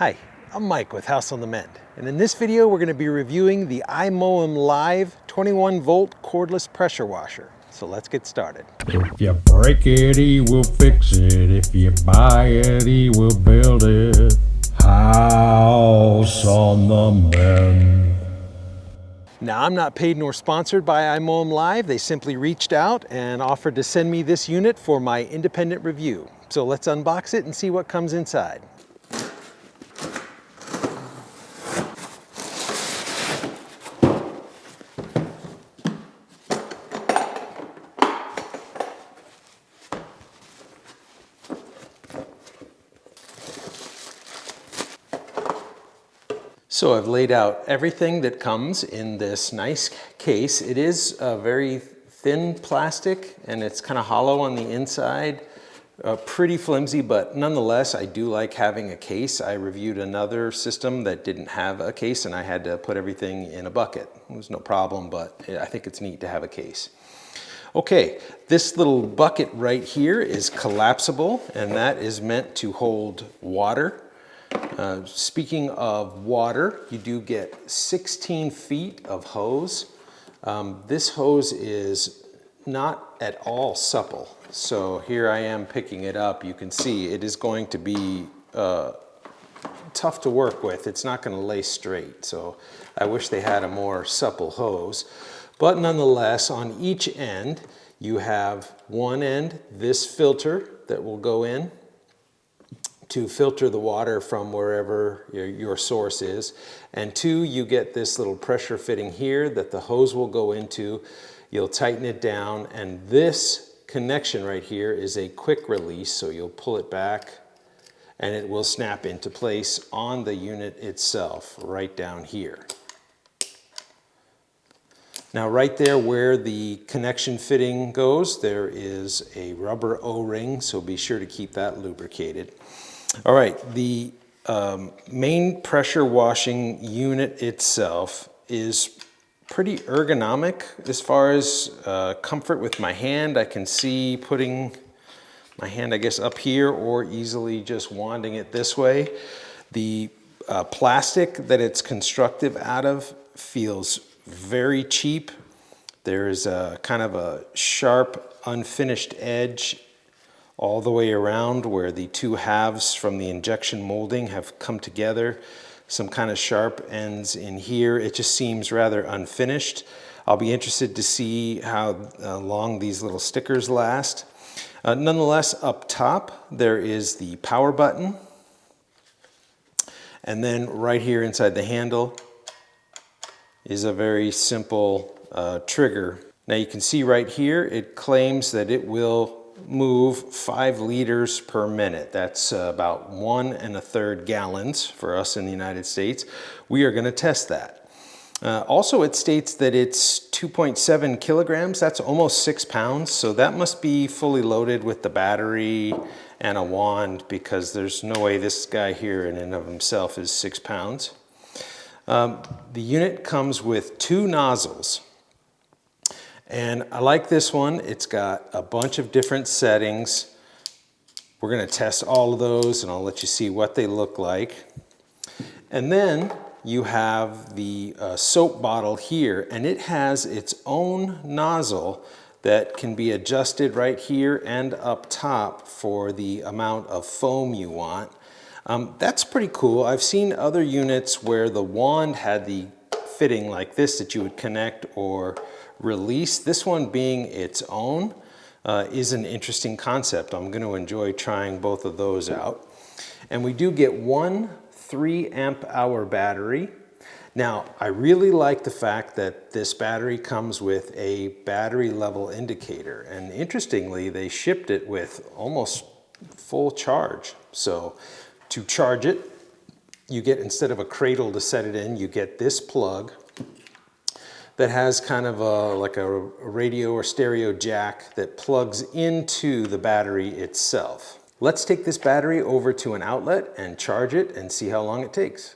Hi, I'm Mike with House on the Mend, and in this video we're going to be reviewing the Imoumlive 21 volt cordless pressure washer. So let's get started. If you break it, he will fix it. If you buy it, he will build it. House on the Mend. Now, I'm not paid nor sponsored by Imoumlive. They simply reached out and offered to send me this unit for my independent review. So let's unbox it and see what comes inside. So I've laid out everything that comes in this nice case. It is a very thin plastic and it's kind of hollow on the inside, pretty flimsy, but nonetheless, I do like having a case. I reviewed another system that didn't have a case and I had to put everything in a bucket. It was no problem, but I think it's neat to have a case. Okay, this little bucket right here is collapsible and that is meant to hold water. Speaking of water, you do get 16 feet of hose. This hose is not at all supple. So here I am picking it up. You can see it is going to be tough to work with. It's not going to lay straight. So I wish they had a more supple hose. But nonetheless, on each end, you have one end, this filter that will go in to filter the water from wherever your source is. And two, you get this little pressure fitting here that the hose will go into. You'll tighten it down, and this connection right here is a quick release, so you'll pull it back and it will snap into place on the unit itself right down here. Now right there where the connection fitting goes, there is a rubber O-ring, so be sure to keep that lubricated. All right, the main pressure washing unit itself is pretty ergonomic as far as comfort with my hand. I can see putting my hand, I guess, up here or easily just wanding it this way. The plastic that it's constructive out of feels very cheap. There is a kind of a sharp, unfinished edge all the way around where the two halves from the injection molding have come together. Some kind of sharp ends in here. It just seems rather unfinished. I'll be interested to see how long these little stickers last. Nonetheless, up top, there is the power button. And then right here inside the handle is a very simple trigger. Now you can see right here, it claims that it will move 5 liters per minute. That's about 1 1/3 gallons for us in the United States. We are going to test that. Also, it states that it's 2.7 kilograms. That's almost 6 pounds. So that must be fully loaded with the battery and a wand, because there's no way this guy here in and of himself is 6 pounds. The unit comes with 2 nozzles. And I like this one. It's got a bunch of different settings. We're going to test all of those and I'll let you see what they look like. And then you have the soap bottle here, and it has its own nozzle that can be adjusted right here and up top for the amount of foam you want. That's pretty cool. I've seen other units where the wand had the fitting like this that you would connect or release. This one being its own is an interesting concept. I'm going to enjoy trying both of those out. And we do get one 3 amp hour battery. Now, I really like the fact that this battery comes with a battery level indicator. And interestingly, they shipped it with almost full charge. So to charge it, you get, instead of a cradle to set it in, you get this plug that has kind of like a radio or stereo jack that plugs into the battery itself. Let's take this battery over to an outlet and charge it and see how long it takes.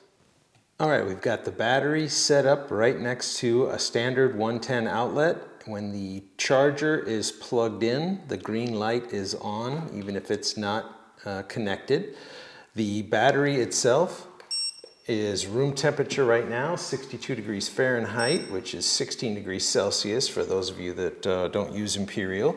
All right, we've got the battery set up right next to a standard 110 outlet. When the charger is plugged in, the green light is on, even if it's not connected. The battery itself is room temperature right now, 62 degrees Fahrenheit, which is 16 degrees Celsius for those of you that don't use imperial.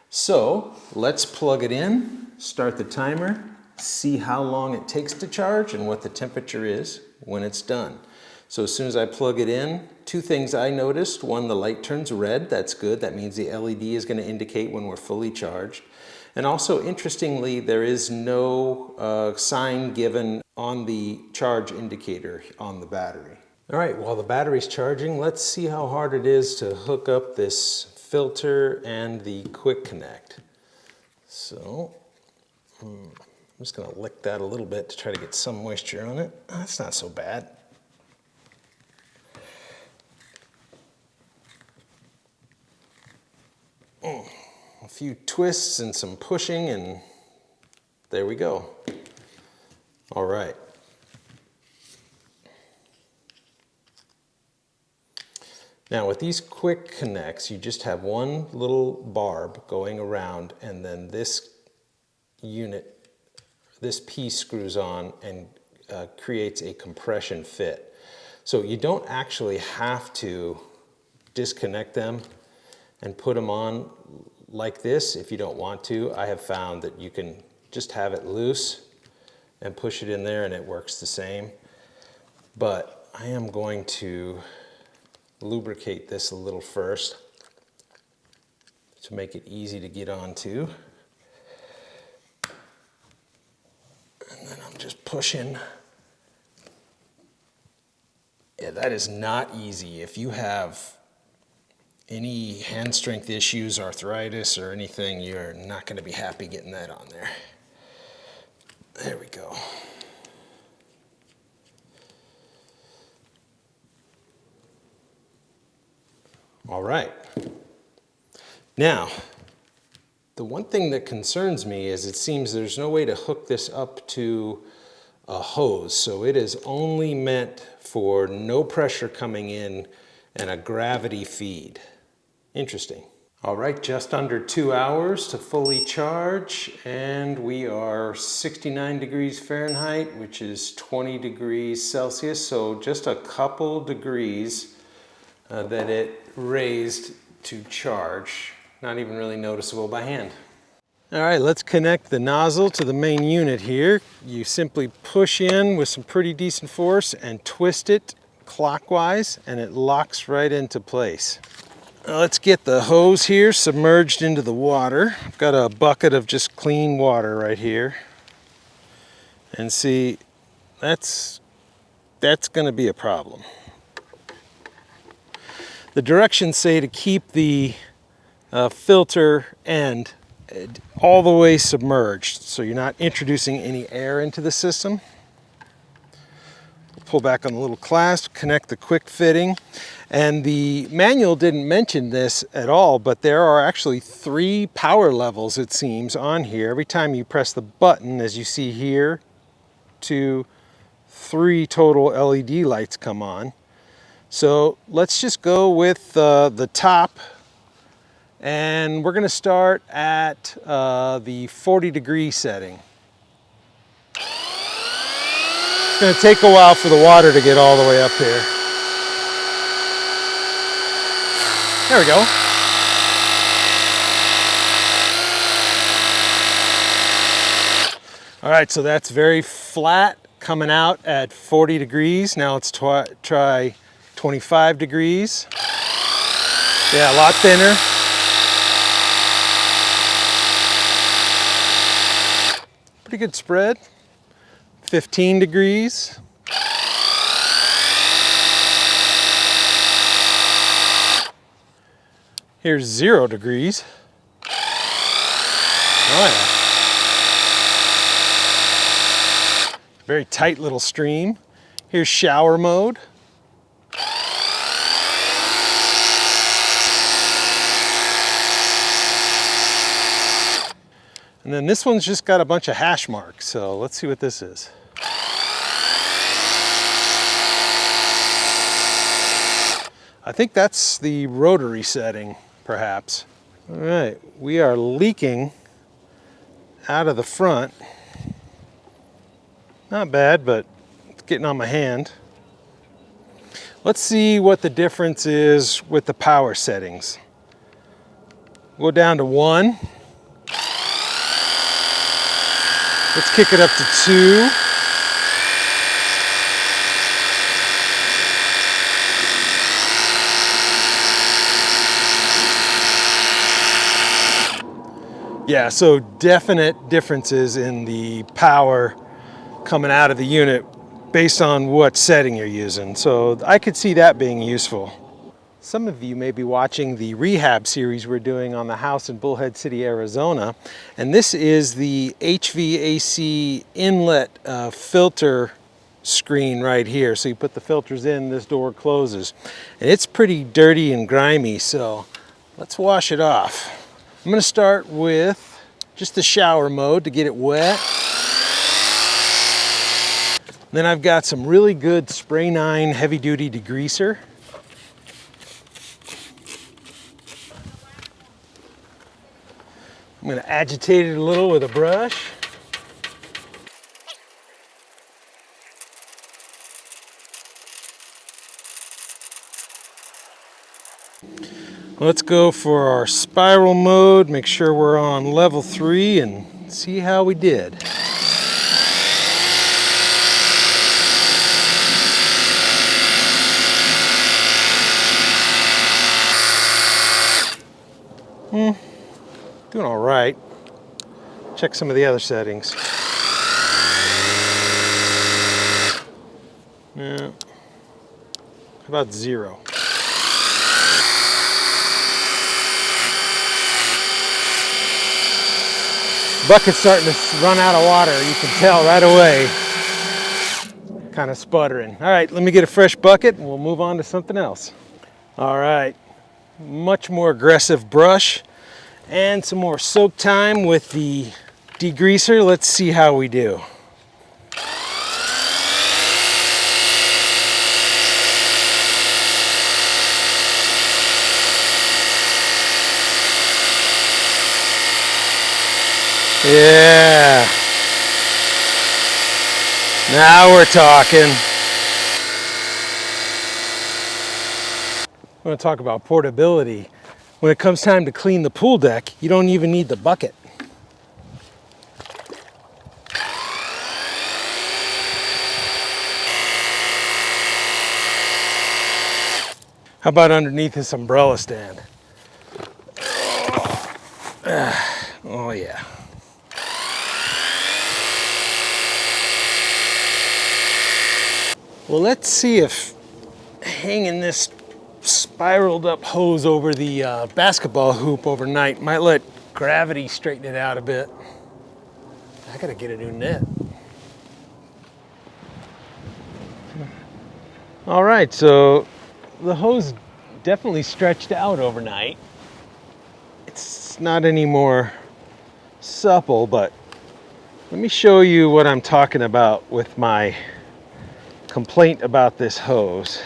So let's plug it in, start the timer, see how long it takes to charge and what the temperature is when it's done. So as soon as I plug it in, two things I noticed. One, the light turns red. That's good. That means the LED is going to indicate when we're fully charged. And also, interestingly, there is no sign given on the charge indicator on the battery. All right, while the battery's charging, let's see how hard it is to hook up this filter and the quick connect. So I'm just going to lick that a little bit to try to get some moisture on it. That's not so bad. A few twists and some pushing, and there we go. All right. Now with these quick connects, you just have one little barb going around, and then this unit, this piece screws on and creates a compression fit. So you don't actually have to disconnect them and put them on like this if you don't want to. I have found that you can just have it loose and push it in there and it works the same. But I am going to lubricate this a little first to make it easy to get onto. And then I'm just pushing. Yeah, that is not easy. If you have any hand strength issues, arthritis, or anything, you're not going to be happy getting that on there. There we go. All right. Now, the one thing that concerns me is it seems there's no way to hook this up to a hose. So it is only meant for no pressure coming in and a gravity feed. Interesting. All right, just under 2 hours to fully charge, and we are 69 degrees Fahrenheit, which is 20 degrees Celsius, so just a couple degrees that it raised to charge. Not even really noticeable by hand. All right, let's connect the nozzle to the main unit here. You simply push in with some pretty decent force and twist it clockwise, and it locks right into place. Now let's get the hose here submerged into the water. I've got a bucket of just clean water right here. And see, that's going to be a problem. The directions say to keep the filter end all the way submerged, so you're not introducing any air into the system. Pull back on the little clasp, connect the quick fitting. And the manual didn't mention this at all, but there are actually 3 power levels, it seems, on here. Every time you press the button, as you see here, 2, 3 total LED lights come on. So let's just go with the top, and we're going to start at the 40-degree setting. It's going to take a while for the water to get all the way up here. There we go. All right, so that's very flat coming out at 40 degrees. Now let's try 25 degrees. Yeah, a lot thinner. Pretty good spread. 15 degrees. Here's 0 degrees. Oh yeah. Very tight little stream. Here's shower mode. And then this one's just got a bunch of hash marks, so let's see what this is. I think that's the rotary setting, perhaps. All right, we are leaking out of the front. Not bad, but getting on my hand. Let's see what the difference is with the power settings. Go down to 1. Let's kick it up to 2. Yeah, so definite differences in the power coming out of the unit based on what setting you're using. So I could see that being useful. Some of you may be watching the rehab series we're doing on the house in Bullhead City, Arizona. And this is the HVAC inlet filter screen right here. So you put the filters in, this door closes. And it's pretty dirty and grimy, so let's wash it off. I'm going to start with just the shower mode to get it wet. Then I've got some really good Spray 9 heavy duty degreaser. I'm going to agitate it a little with a brush. Let's go for our spiral mode, make sure we're on level 3 and see how we did. Doing all right. Check some of the other settings. Yeah. How about 0? Bucket's starting to run out of water. You can tell right away. Kind of sputtering. All right, let me get a fresh bucket and we'll move on to something else. All right, much more aggressive brush and some more soak time with the degreaser. Let's see how we do. Yeah. Now we're talking. I'm going to talk about portability. When it comes time to clean the pool deck, you don't even need the bucket. How about underneath this umbrella stand? Oh yeah. Well, let's see if hanging this spiraled up hose over the basketball hoop overnight might let gravity straighten it out a bit. I gotta get a new net. All right, so the hose definitely stretched out overnight. It's not any more supple, but let me show you what I'm talking about with my complaint about this hose.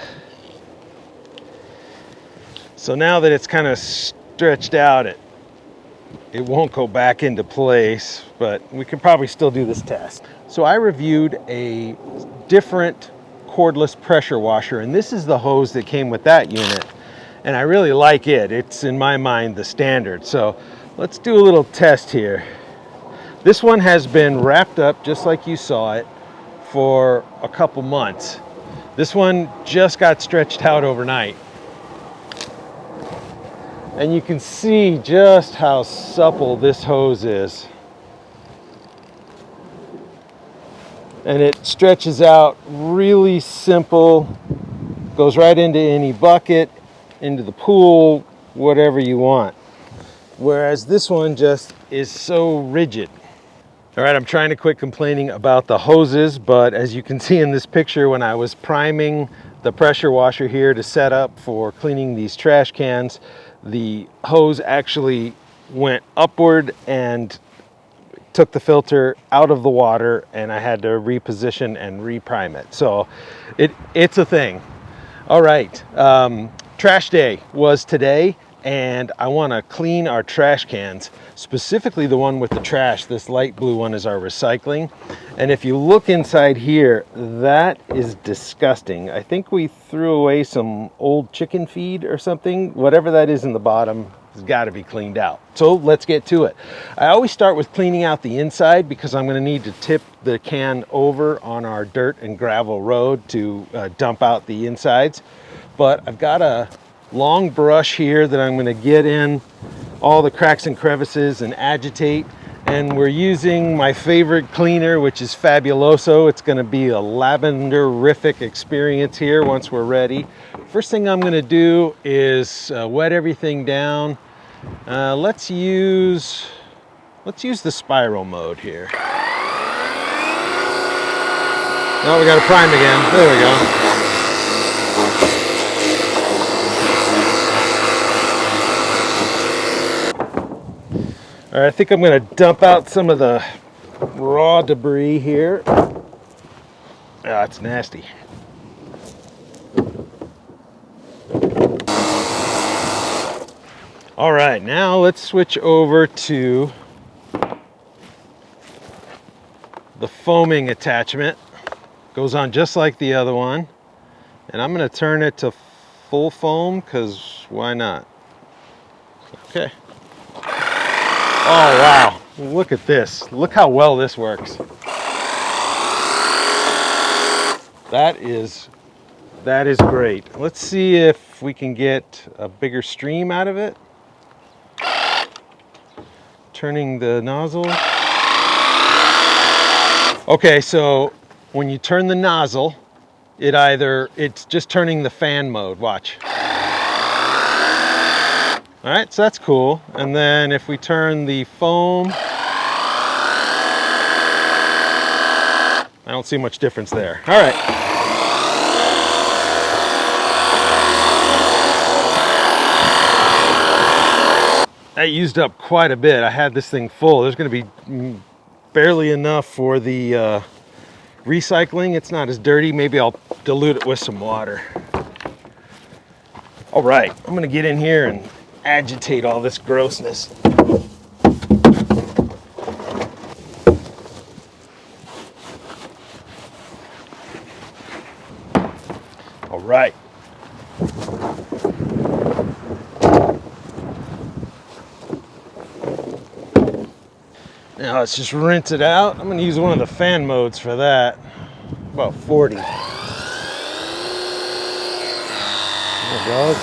So now that it's kind of stretched out, it won't go back into place, but we can probably still do this test. So I reviewed a different cordless pressure washer, and this is the hose that came with that unit. And I really like it. It's, in my mind, the standard. So let's do a little test here. This one has been wrapped up just like you saw it for a couple months. This one just got stretched out overnight. And you can see just how supple this hose is. And it stretches out really simple, goes right into any bucket, into the pool, whatever you want. Whereas this one just is so rigid. All right, I'm trying to quit complaining about the hoses, but as you can see in this picture, when I was priming the pressure washer here to set up for cleaning these trash cans, the hose actually went upward and took the filter out of the water, and I had to reposition and reprime it. So it's a thing. All right, trash day was today. and I want to clean our trash cans, specifically the one with the trash. This light blue one is our recycling. And if you look inside here, that is disgusting. I think we threw away some old chicken feed or something. Whatever that is in the bottom has got to be cleaned out. So let's get to it. I always start with cleaning out the inside because I'm going to need to tip the can over on our dirt and gravel road to dump out the insides. But I've got a long brush here that I'm going to get in all the cracks and crevices and agitate. And we're using my favorite cleaner, which is Fabuloso. It's going to be a lavenderific experience here once we're ready. First thing I'm going to do is wet everything down. Let's use the spiral mode here. Oh, we got to prime again. There we go. All right, I think I'm going to dump out some of the raw debris here. Ah, it's nasty. All right, now let's switch over to the foaming attachment. Goes on just like the other one. And I'm going to turn it to full foam because why not? Okay. Oh, wow. Look at this. Look how well this works. That is great. Let's see if we can get a bigger stream out of it. Turning the nozzle. Okay, so when you turn the nozzle, it's just turning the fan mode. Watch. All right, so that's cool. And then if we turn the foam, I don't see much difference there. All right. That used up quite a bit. I had this thing full. There's going to be barely enough for the recycling. It's not as dirty. Maybe I'll dilute it with some water. All right, I'm going to get in here and agitate all this grossness. All right. Now let's just rinse it out. I'm going to use one of the fan modes for that. About 40. There it goes.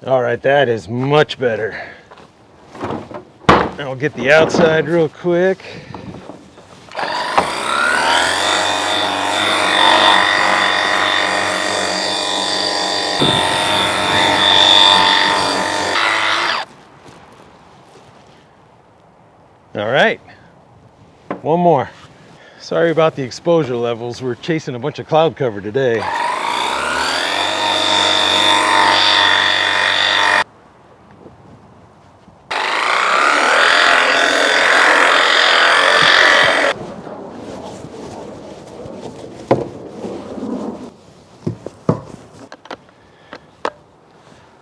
All right, that is much better. I'll get the outside real quick. All right, one more. Sorry about the exposure levels. We're chasing a bunch of cloud cover today.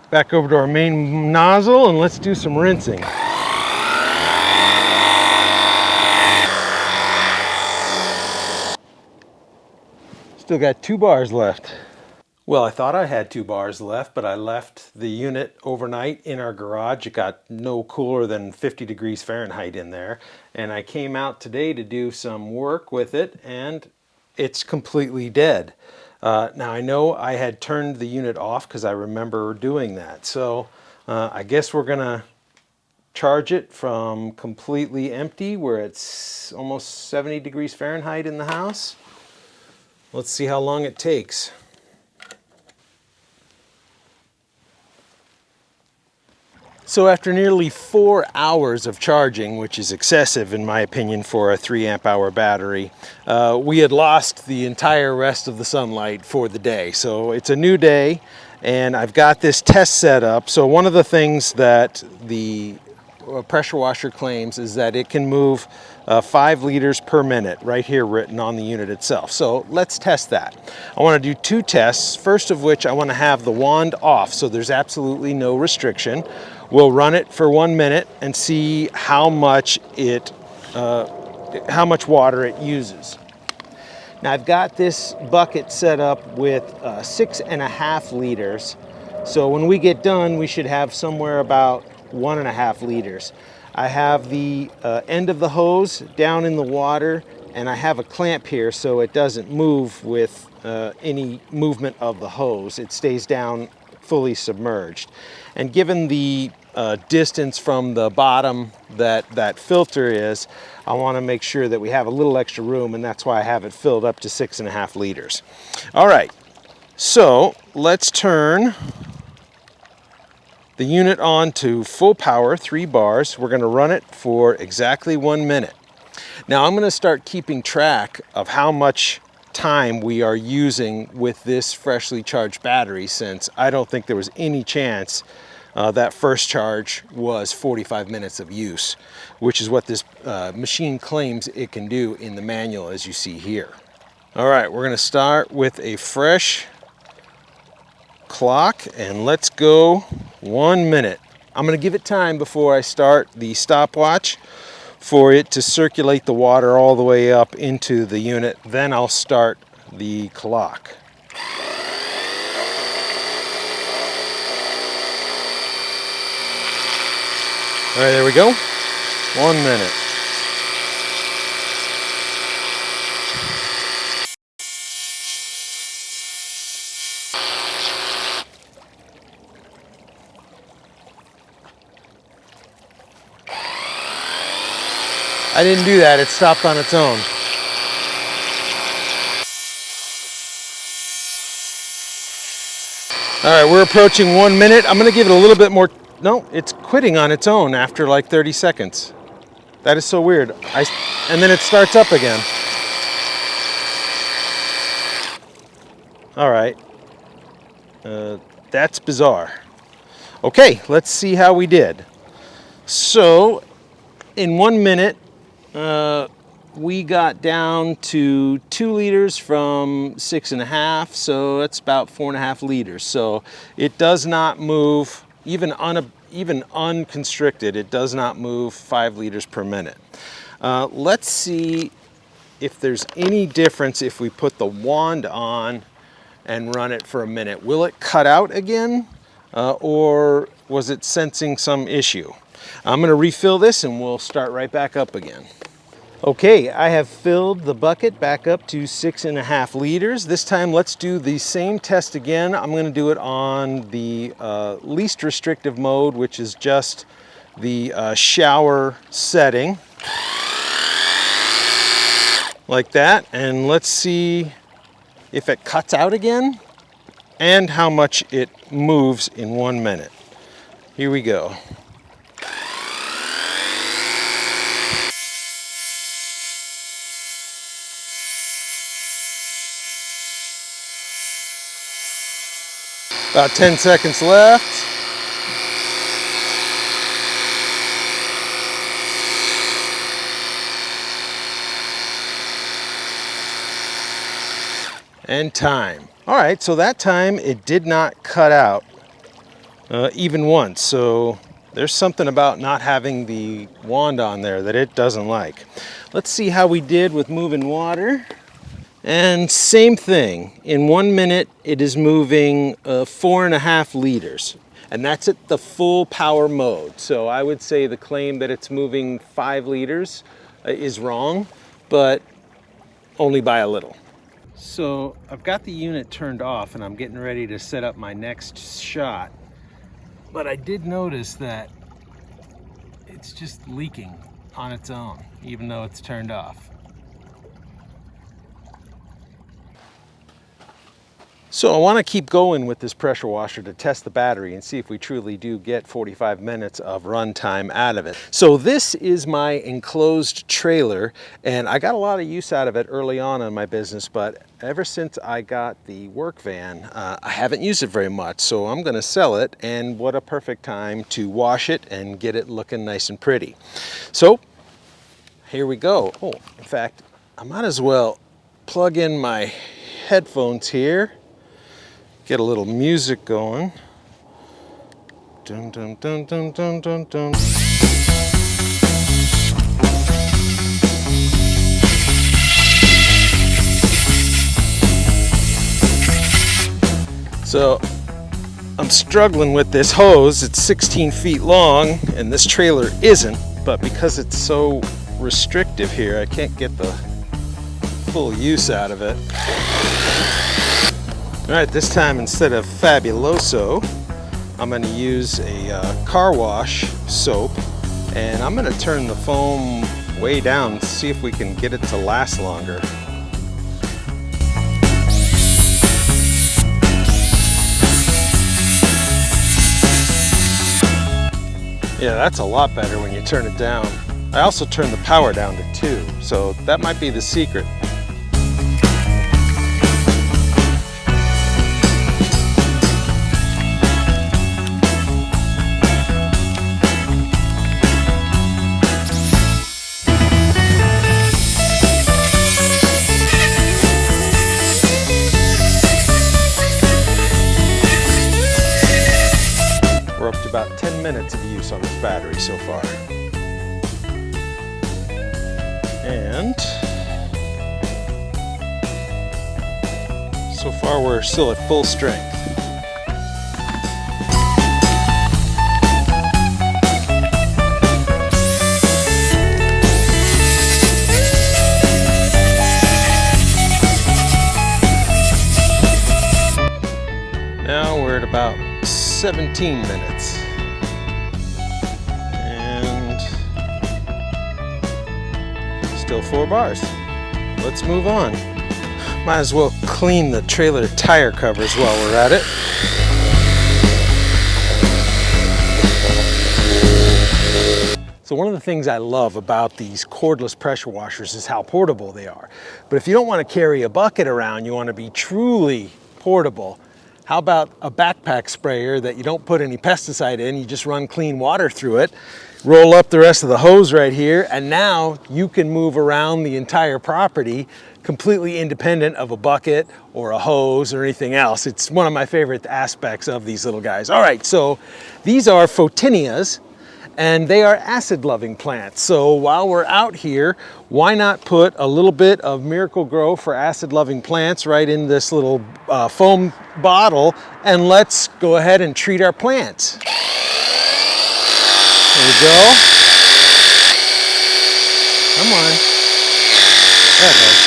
Back over to our main nozzle and let's do some rinsing. Still got 2 bars left. Well, I thought I had 2 bars left, but I left the unit overnight in our garage. It got no cooler than 50 degrees Fahrenheit in there. And I came out today to do some work with it and it's completely dead. Now I know I had turned the unit off because I remember doing that. So I guess we're gonna charge it from completely empty where it's almost 70 degrees Fahrenheit in the house. Let's see how long it takes. So after nearly 4 hours of charging, which is excessive in my opinion for a 3 amp hour battery, we had lost the entire rest of the sunlight for the day. So it's a new day and I've got this test set up. So one of the things that the pressure washer claims is that it can move 5 liters per minute right here written on the unit itself. So let's test that. I want to do 2 tests, first of which I want to have the wand off so there's absolutely no restriction. We'll run it for 1 minute and see how much water it uses. Now I've got this bucket set up with 6.5 liters. So when we get done, we should have somewhere about 1.5 liters. I have the end of the hose down in the water, and I have a clamp here so it doesn't move with any movement of the hose. It stays down fully submerged. And given the distance from the bottom that filter is, I want to make sure that we have a little extra room, and that's why I have it filled up to 6.5 liters. All right, so let's turn the unit on to full power, 3 bars. We're going to run it for exactly 1 minute. Now I'm going to start keeping track of how much time we are using with this freshly charged battery, since I don't think there was any chance that first charge was 45 minutes of use, which is what this machine claims it can do in the manual, as you see here. All right, we're going to start with a fresh clock, and let's go 1 minute. I'm going to give it time before I start the stopwatch for it to circulate the water all the way up into the unit. Then I'll start the clock. All right, there we go. 1 minute. I didn't do that, it stopped on its own. All right, we're approaching 1 minute. I'm gonna give it a little bit more. No, it's quitting on its own after like 30 seconds. That is so weird. And then it starts up again. All right, that's bizarre. Okay, let's see how we did. So in 1 minute, we got down to 2 liters from 6.5, so that's about 4.5 liters. So it does not move, even unconstricted, it does not move 5 liters per minute. Let's see if there's any difference if we put the wand on and run it for a minute. Will it cut out again, or was it sensing some issue? I'm going to refill this and we'll start right back up again. Okay, I have filled the bucket back up to 6.5 liters. This time let's do the same test again. I'm going to do it on the least restrictive mode, which is just the shower setting. Like that. And let's see if it cuts out again and how much it moves in 1 minute. Here we go. About 10 seconds left. And time. All right, so that time it did not cut out even once. So there's something about not having the wand on there that it doesn't like. Let's see how we did with moving water. And same thing, in 1 minute it is moving 4.5 liters, and that's at the full power mode. So I would say the claim that it's moving 5 liters is wrong, but only by a little. So I've got the unit turned off and I'm getting ready to set up my next shot, but I did notice that it's just leaking on its own, even though it's turned off. So I want to keep going with this pressure washer to test the battery and see if we truly do get 45 minutes of run time out of it. So this is my enclosed trailer, and I got a lot of use out of it early on in my business, but ever since I got the work van, I haven't used it very much. So I'm going to sell it, and what a perfect time to wash it and get it looking nice and pretty. So here we go. Oh, in fact, I might as well plug in my headphones here, get a little music going. Dun, dun, dun, dun, dun, dun, dun. So I'm struggling with this hose. It's 16 feet long and this trailer isn't, but because it's so restrictive here, I can't get the full use out of it. All right, this time instead of Fabuloso, I'm going to use a car wash soap, and I'm going to turn the foam way down to see if we can get it to last longer. Yeah, that's a lot better when you turn it down. I also turned the power down to 2, so that might be the secret. We're up to about 10 minutes of use on this battery so far. And so far we're still at full strength. Now we're at about 17 minutes. And still 4 bars. Let's move on. Might as well clean the trailer tire covers while we're at it. So one of the things I love about these cordless pressure washers is how portable they are. But if you don't want to carry a bucket around, you want to be truly portable. How about a backpack sprayer that you don't put any pesticide in, you just run clean water through it, roll up the rest of the hose right here, and now you can move around the entire property completely independent of a bucket or a hose or anything else. It's one of my favorite aspects of these little guys. All right, so these are photinias, and they are acid-loving plants. So while we're out here, why not put a little bit of Miracle Grow for acid-loving plants right in this little foam bottle, and let's go ahead and treat our plants. There we go. Come on. There it goes.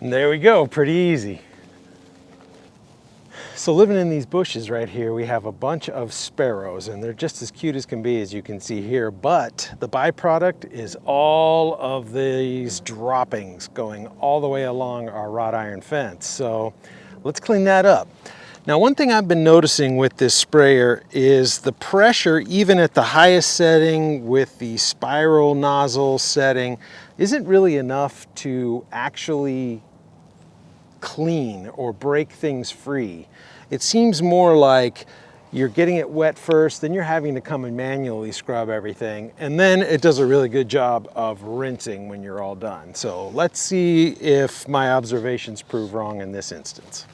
And there we go, pretty easy. So living in these bushes right here, we have a bunch of sparrows, and they're just as cute as can be, as you can see here, but the byproduct is all of these droppings going all the way along our wrought iron fence. So let's clean that up. Now, one thing I've been noticing with this sprayer is the pressure, even at the highest setting with the spiral nozzle setting, isn't really enough to actually clean or break things free. It seems more like you're getting it wet first, then you're having to come and manually scrub everything, and then it does a really good job of rinsing when you're all done. So let's see if my observations prove wrong in this instance.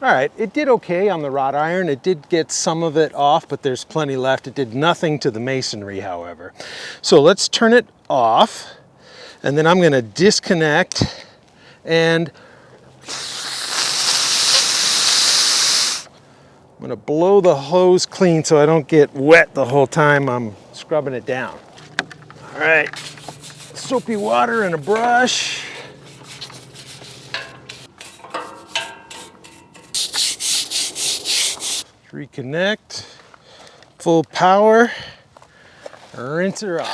All right, it did okay on the wrought iron. It did get some of it off, but there's plenty left. It did nothing to the masonry, however. So let's turn it off, and then I'm gonna disconnect, and I'm gonna blow the hose clean so I don't get wet the whole time I'm scrubbing it down. All right, soapy water and a brush. Reconnect, full power, rinse her off.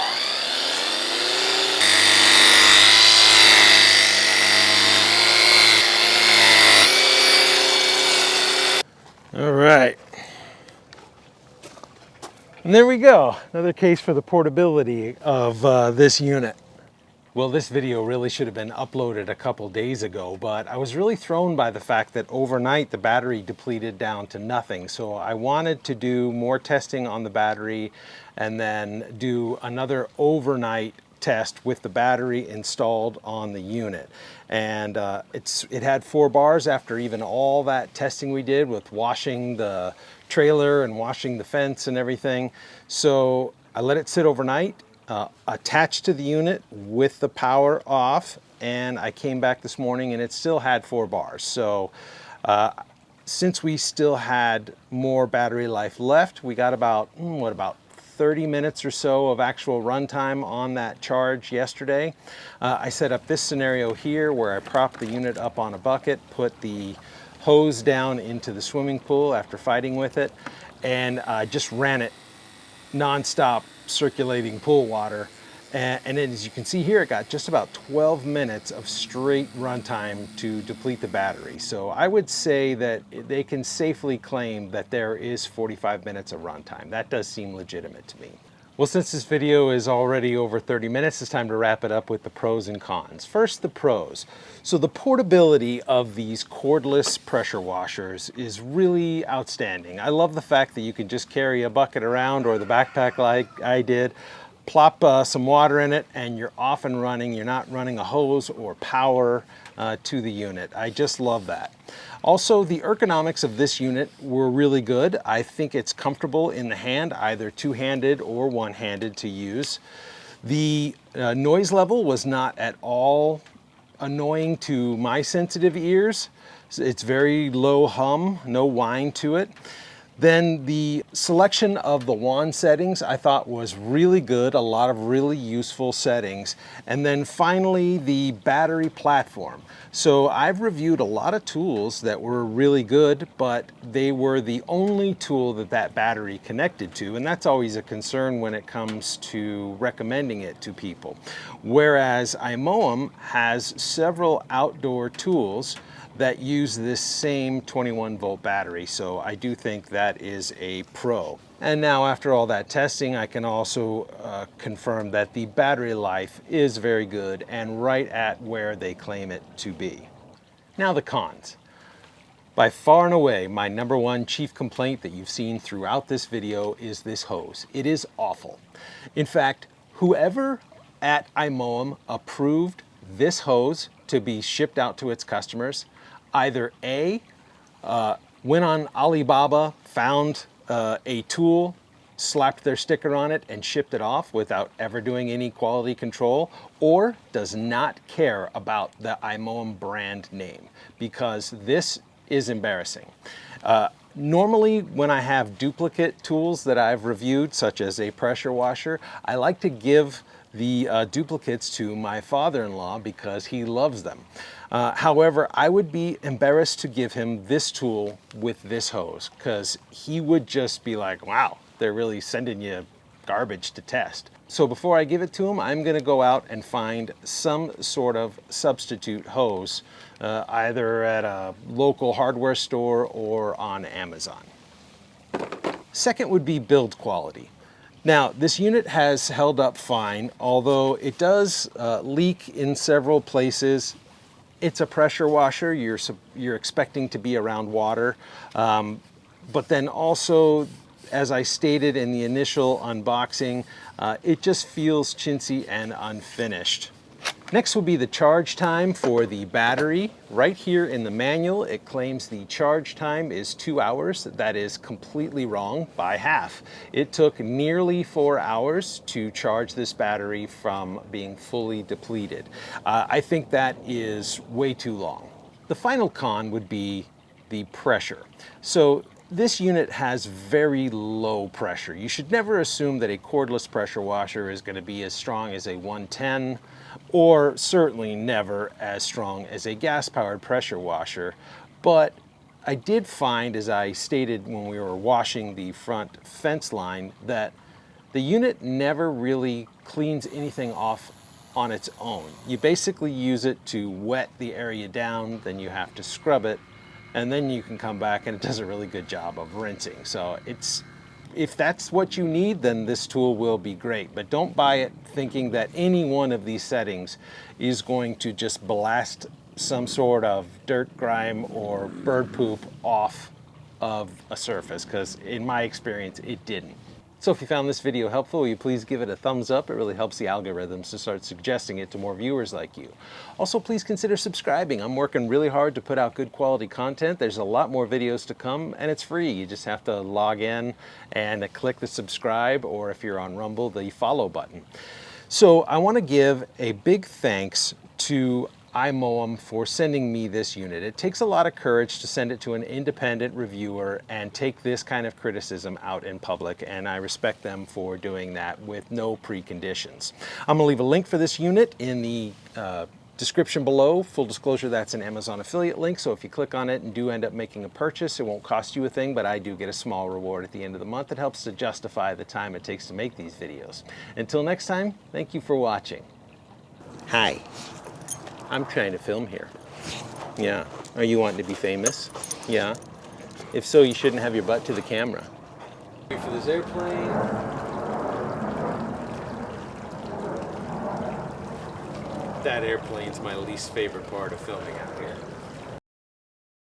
All right. And there we go, another case for the portability of this unit. Well, this video really should have been uploaded a couple days ago, but I was really thrown by the fact that overnight the battery depleted down to nothing. So I wanted to do more testing on the battery and then do another overnight test with the battery installed on the unit. And it had 4 bars after even all that testing we did with washing the trailer and washing the fence and everything. So I let it sit overnight, attached to the unit with the power off, and I came back this morning and it still had 4 bars. So since we still had more battery life left, we got about 30 minutes or so of actual runtime on that charge yesterday. I set up this scenario here where I propped the unit up on a bucket, put the hose down into the swimming pool after fighting with it, and just ran it non-stop circulating pool water. And then as you can see here, it got just about 12 minutes of straight runtime to deplete the battery. So I would say that they can safely claim that there is 45 minutes of runtime. That does seem legitimate to me. Well, since this video is already over 30 minutes, it's time to wrap it up with the pros and cons. First, the pros. So the portability of these cordless pressure washers is really outstanding. I love the fact that you can just carry a bucket around or the backpack like I did, plop some water in it, and you're off and running. You're not running a hose or power to the unit. I just love that. Also, the ergonomics of this unit were really good. I think it's comfortable in the hand, either two-handed or one-handed to use. The noise level was not at all annoying to my sensitive ears. It's very low hum, no whine to it. Then the selection of the wand settings I thought was really good, a lot of really useful settings. And then finally, the battery platform. So I've reviewed a lot of tools that were really good, but they were the only tool that that battery connected to, and that's always a concern when it comes to recommending it to people. Whereas Imoumlive has several outdoor tools that use this same 21-volt battery, so I do think that is a pro. And now after all that testing, I can also confirm that the battery life is very good and right at where they claim it to be. Now the cons. By far and away, my #1 chief complaint that you've seen throughout this video is this hose. It is awful. In fact, whoever at Imoumlive approved this hose to be shipped out to its customers either A, went on Alibaba, found a tool, slapped their sticker on it and shipped it off without ever doing any quality control, or does not care about the Imoumlive brand name, because this is embarrassing. Normally, when I have duplicate tools that I've reviewed, such as a pressure washer, I like to give the duplicates to my father-in-law because he loves them. However, I would be embarrassed to give him this tool with this hose because he would just be like, wow, they're really sending you garbage to test. So before I give it to him, I'm gonna go out and find some sort of substitute hose, either at a local hardware store or on Amazon. Second would be build quality. Now, this unit has held up fine, although it does leak in several places. It's a pressure washer, you're expecting to be around water, but then also, as I stated in the initial unboxing, it just feels chintzy and unfinished. Next will be the charge time for the battery. Right here in the manual, it claims the charge time is 2 hours. That is completely wrong by half. It took nearly 4 hours to charge this battery from being fully depleted. I think that is way too long. The final con would be the pressure. So this unit has very low pressure. You should never assume that a cordless pressure washer is going to be as strong as a 110, or certainly never as strong as a gas-powered pressure washer. But I did find, as I stated when we were washing the front fence line, that the unit never really cleans anything off on its own. You basically use it to wet the area down, then you have to scrub it, and then you can come back and it does a really good job of rinsing. So it's if that's what you need, then this tool will be great. But don't buy it thinking that any one of these settings is going to just blast some sort of dirt, grime, or bird poop off of a surface, because in my experience, it didn't. So if you found this video helpful, will you please give it a thumbs up? It really helps the algorithms to start suggesting it to more viewers like you. Also, please consider subscribing. I'm working really hard to put out good quality content. There's a lot more videos to come, and it's free. You just have to log in and click the subscribe, or if you're on Rumble, the follow button. So I want to give a big thanks to Imoumlive for sending me this unit. It takes a lot of courage to send it to an independent reviewer and take this kind of criticism out in public, and I respect them for doing that with no preconditions. I'm gonna leave a link for this unit in the description below. Full disclosure, that's an Amazon affiliate link, so if you click on it and do end up making a purchase, it won't cost you a thing, but I do get a small reward at the end of the month that helps to justify the time it takes to make these videos. Until next time, thank you for watching. Hi. I'm trying to film here. Yeah. Are you wanting to be famous? Yeah. If so, you shouldn't have your butt to the camera. Wait for this airplane. That airplane's my least favorite part of filming out here.